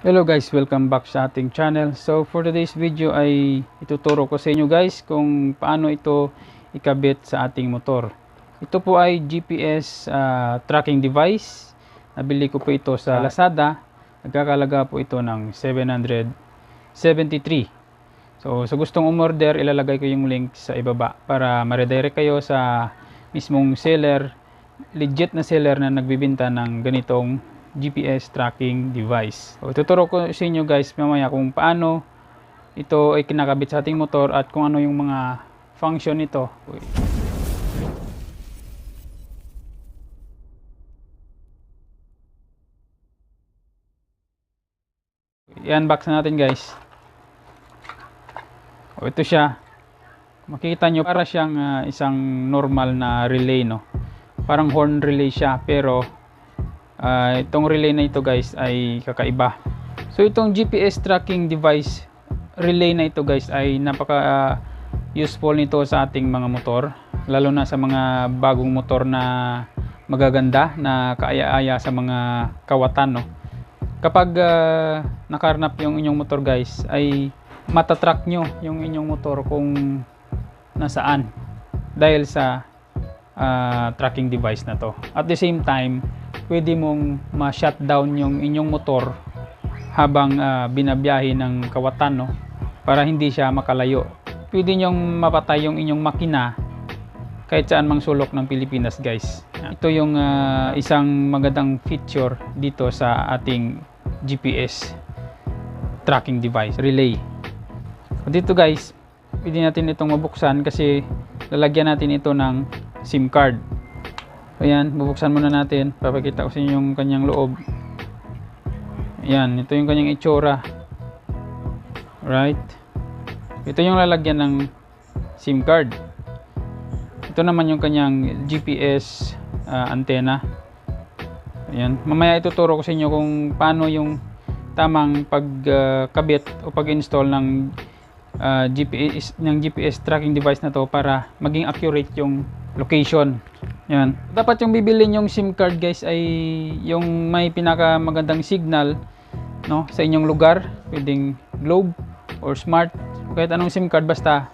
Hello guys, welcome back sa ating channel. So for today's video ay ituturo ko sa inyo guys kung paano ito ikabit sa ating motor. Ito po ay GPS tracking device. Nabili ko po ito sa Lazada. Nagkakalaga po ito ng 773. So sa gustong umorder, ilalagay ko yung link sa ibaba para ma-redirect kayo sa mismong seller, legit na seller na nagbibenta ng ganitong GPS tracking device. So, tuturo ko sa inyo guys mamaya kung paano ito ay kinakabit sa ating motor at kung ano yung mga function nito. I-unbox na natin guys. O, ito siya. Makikita nyo para siyang isang normal na relay, no? Parang horn relay siya, pero itong relay na ito guys ay kakaiba. So itong GPS tracking device relay na ito guys ay napaka useful nito sa ating mga motor, lalo na sa mga bagong motor na magaganda na kaaya-aya sa mga kawatan, no? Kapag nakaharnap yung inyong motor guys ay matatrack nyo yung inyong motor kung nasaan dahil sa tracking device na to. At the same time, pwede mong ma-shutdown yung inyong motor habang binabiyahe ng kawatan, no? Para hindi siya makalayo. Pwede nyong mapatay yung inyong makina kahit saan mang sulok ng Pilipinas guys. Ito yung isang magandang feature dito sa ating GPS tracking device relay. So dito guys, pwede natin itong mabuksan kasi lalagyan natin ito ng SIM card. Ayan, bubuksan muna natin. Papakita ko sa inyo yung kanyang loob. Ayan, ito yung kanyang itsura. Right. Ito yung lalagyan ng SIM card. Ito naman yung kanyang GPS antenna. Ayan, mamaya ituturo ko sa inyo kung paano yung tamang pagkabit o pag-install ng GPS tracking device na to para maging accurate yung location. Yan. Dapat yung bibilin yung SIM card guys ay yung may pinaka magandang signal, no, sa inyong lugar. Pwedeng Globe or Smart, kahit anong SIM card basta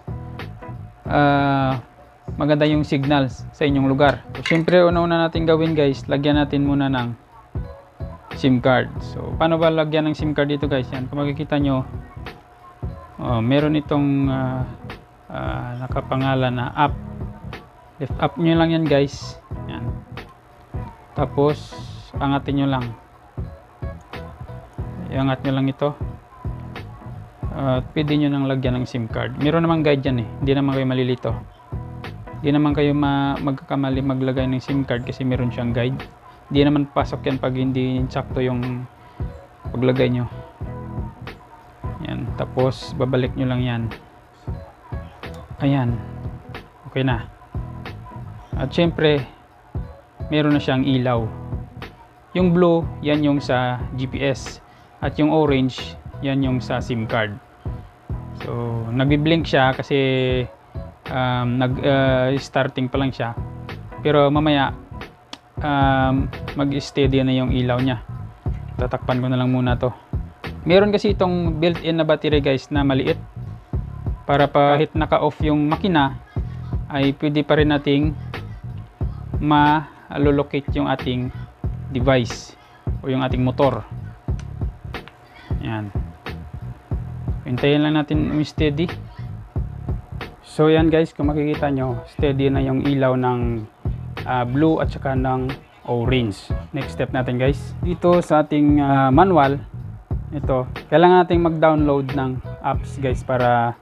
maganda yung signal sa inyong lugar. So, syempre una-una natin gawin guys, lagyan natin muna ng SIM card. So paano ba lagyan ng SIM card dito guys? Yan, kung makikita nyo, meron itong nakapangalan na app. Lift up nyo lang yan guys. Yan. Tapos angatin nyo lang. Iangat nyo lang ito. Pwede nyo nang lagyan ng SIM card. Meron namang guide yan eh. Hindi naman kayo malilito. Hindi naman kayo magkakamali maglagay ng SIM card kasi meron siyang guide. Hindi naman pasok yan pag hindi sakto yung paglagay nyo. Yan. Tapos babalik nyo lang yan. Ayan. Okay na. At syempre, meron na siyang ilaw. Yung blue, yan yung sa GPS. At yung orange, yan yung sa SIM card. So, nagbi-blink siya kasi starting pa lang siya. Pero mamaya, mag-steady na yung ilaw niya. Tatakpan ko na lang muna to. Meron kasi itong built-in na battery guys na maliit. Para kahit naka-off yung makina, ay pwede pa rin nating ma-locate yung ating device o yung ating motor. Yan. Hintayin lang natin steady. So yan guys, kung makikita nyo, steady na yung ilaw ng blue at saka ng orange. Next step natin guys, dito sa ating manual, ito, kailangan nating mag-download ng apps guys para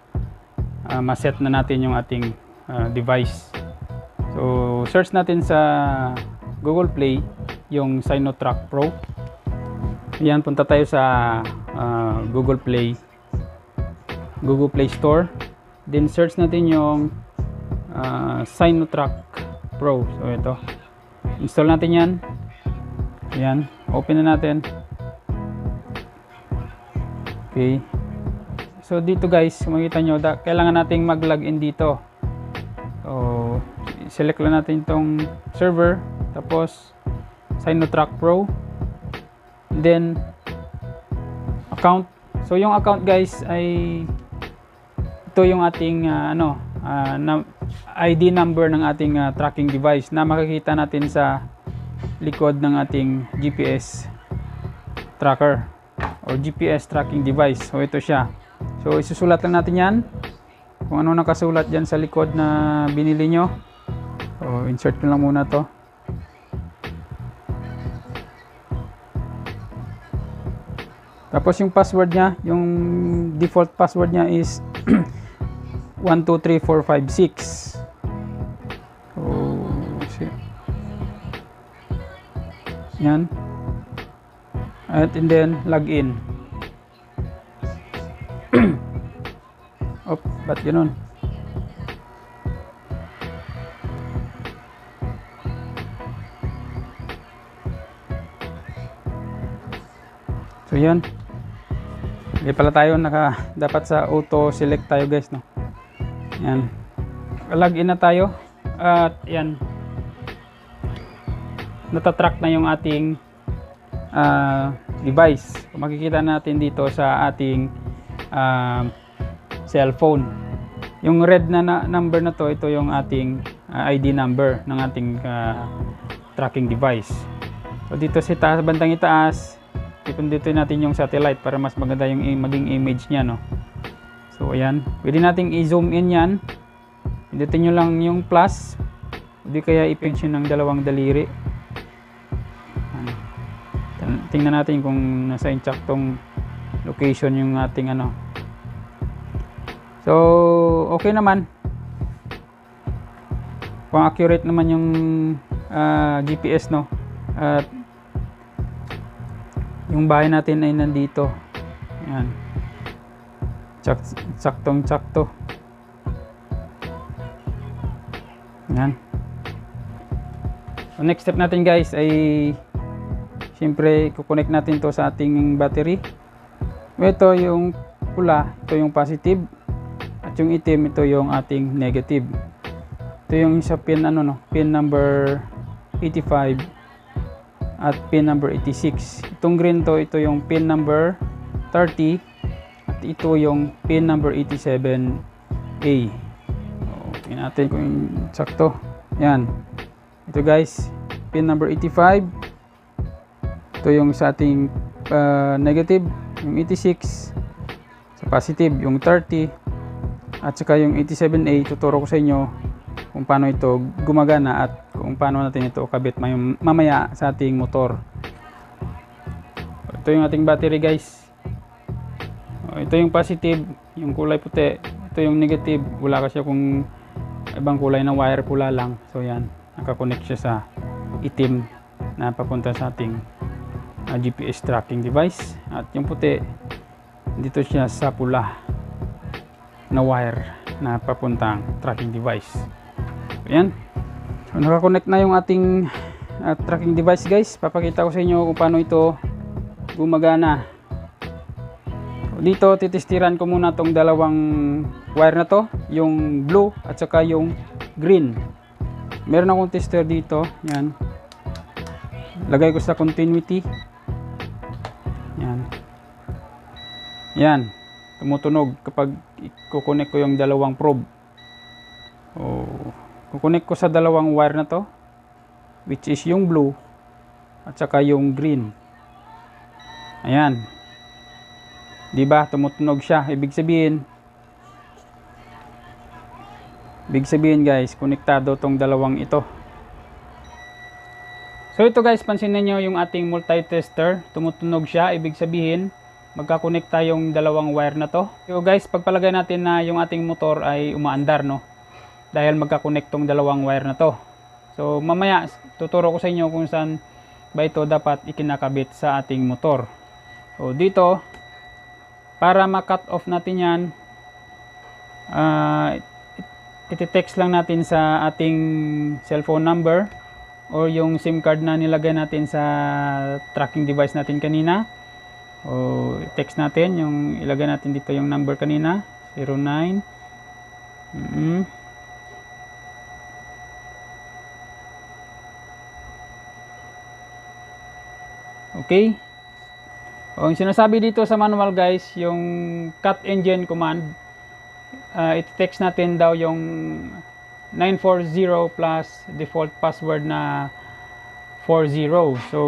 ma-set na natin yung ating device. So, search natin sa Google Play yung Sinotrack Pro. Yan, punta tayo sa Google Play Store. Then search natin yung Sinotrack Pro. So, ito. Install natin yan. Yan, open na natin. Okay. So, dito guys, makikita nyo, kailangan nating mag-login dito. So, select lang natin itong server, tapos Sinotrack Pro, then account. So yung account guys ay ito yung ating ID number ng ating tracking device na makikita natin sa likod ng ating GPS tracker or GPS tracking device. So ito siya. So isusulat lang natin yan kung ano nakasulat dyan sa likod na binili nyo. So insert ko lang muna to. Tapos yung password nya, yung default password nya is 123456. So yan. At and then login. Op, ba't ganun? So yan. Hindi pala tayo dapat sa auto select tayo guys, no. Yan. Login na tayo. At yan. Natatrack na yung ating device. Makikita natin dito sa ating cellphone. Yung red na number na to, ito yung ating ID number ng ating tracking device. So dito sa taas, bandang itaas, dito natin yung satellite para mas maganda yung maging image niya, no. So ayan, pwede nating i-zoom in yan. Pindutin nyo lang yung plus, hindi kaya i-pinch yun ng dalawang daliri. Tingnan natin kung nasa insaktong location yung ating So okay naman, kung accurate naman yung GPS, no. At yung bahay natin ay nandito. Yan. Saktong-sakto. Yan. So next step natin guys ay siyempre kukonect natin to sa ating battery. Ito yung pula, ito yung positive. At yung itim, ito yung ating negative. Ito yung sa pin pin number 85 at pin number 86. Itong green to, ito yung pin number 30 at ito yung pin number 87A. Tingnan natin kung sakto. Yan. Ito guys, pin number 85. Ito yung sa ating negative, yung 86. Sa positive, yung 30. At saka yung 87A, tuturo ko sa inyo kung paano ito gumagana at kung paano natin ito kabit mamaya sa ating motor. Ito yung ating battery guys. Ito yung positive, yung kulay puti. Ito yung negative, wala kasi kung ibang kulay na wire, pula lang. So yan, nakakonect siya sa itim na papunta sa ating GPS tracking device. At yung puti, dito siya sa pula na wire na papuntang tracking device. So yan. So nakakonect na yung ating tracking device guys. Papakita ko sa inyo kung paano ito gumagana. So, dito titestiran ko muna tong dalawang wire na to, yung blue at saka yung green. Meron akong tester dito. Yan. Lagay ko sa continuity. Yan. Yan. Tumutunog kapag kukonek ko yung dalawang probe. Kukonek ko sa dalawang wire na to, which is yung blue at saka yung green. Ayan. Diba? Tumutunog siya. Ibig sabihin guys, konektado tong dalawang ito. So ito guys, pansinin nyo yung ating multi-tester. Tumutunog siya. Ibig sabihin, magkakonekta yung dalawang wire na to. So guys, pagpalagay natin na yung ating motor ay umaandar, no? Dahil magkakonect tong dalawang wire na to. So mamaya, tuturo ko sa inyo kung saan ba ito dapat ikinakabit sa ating motor. So dito, para ma-cut off natin yan, iti-text lang natin sa ating cellphone number or yung SIM card na nilagay natin sa tracking device natin kanina. O text natin yung ilagay natin dito yung number kanina, 09. Okay. Ang sinasabi dito sa manual guys, yung cut engine command, i-text natin daw yung 940 plus default password na 40. So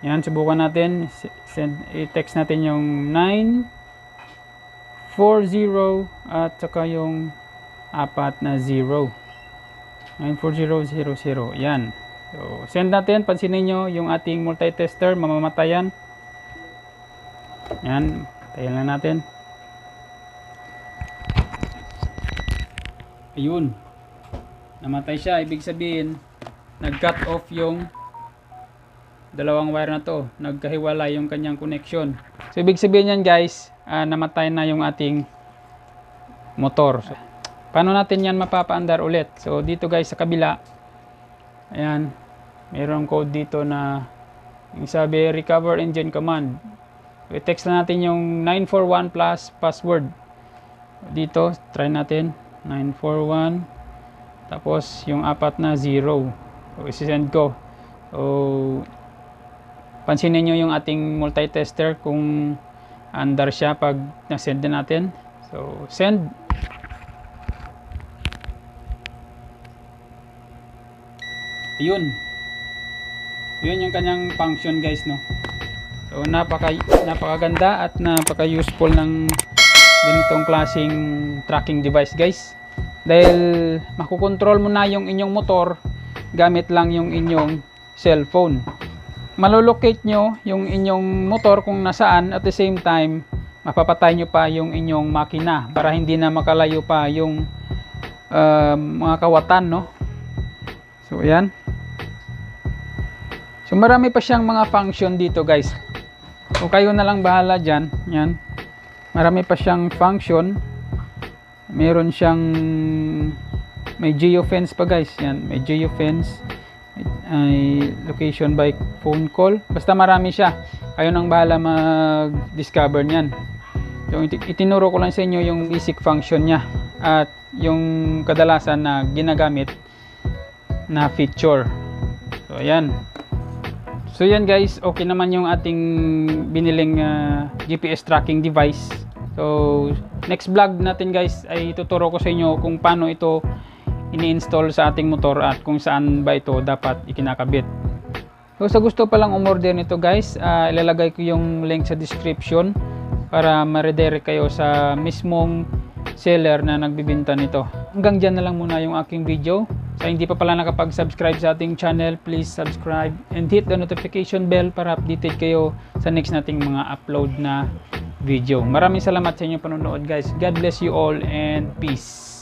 yan, subukan natin. I-text natin yung 940 at saka yung 4 na 0. 94000. Yan. So send natin. Pansinin nyo yung ating multi-tester mamamatayan. Yan, tayin lang natin. Ayun, namatay siya. Ibig sabihin nag-cut off yung dalawang wire na to, nagkahiwalay yung kanyang connection. So ibig sabihin yan guys, namatay na yung ating motor. So, paano natin yan mapapaandar ulit? So dito guys sa kabila, ayan, mayroong code dito na yung sabi recover engine command. I-text na natin yung 941 plus password. Dito, try natin. 941. Tapos, yung 4 na 0. So, isi-send ko. So, pansinin nyo yung ating multi-tester kung andar siya pag na-send na natin. So, send. Yun. Yun yung kanyang function guys, no? So napakaganda at napaka-useful ng ganitong klaseng tracking device guys. Dahil makukontrol mo na yung inyong motor gamit lang yung inyong cellphone. Malolocate nyo yung inyong motor kung nasaan, at the same time mapapatay nyo pa yung inyong makina para hindi na makalayo pa yung mga kawatan, no? So ayan. So marami pa siyang mga function dito guys. So kayo na lang bahala dyan. Yan. Marami pa siyang function. Meron siyang may geofence pa guys. Yan. May geofence. May location by phone call. Basta marami siya. Kayo nang bahala mag-discover niyan. So itinuro ko lang sa inyo yung basic function niya. At yung kadalasan na ginagamit na feature. So ayan. So yan guys, okay naman yung ating biniling GPS tracking device. So next vlog natin guys ay tuturo ko sa inyo kung paano ito ini-install sa ating motor at kung saan ba ito dapat ikinakabit. So sa gusto pa lang umorder nito guys, ilalagay ko yung link sa description para ma-redirect kayo sa mismong seller na nagbibenta nito. Hanggang dyan na lang muna yung aking video. Sa hindi pa pala nakapag-subscribe sa ating channel, please subscribe and hit the notification bell para updated kayo sa next nating mga upload na video. Maraming salamat sa inyong panonood guys. God bless you all and peace.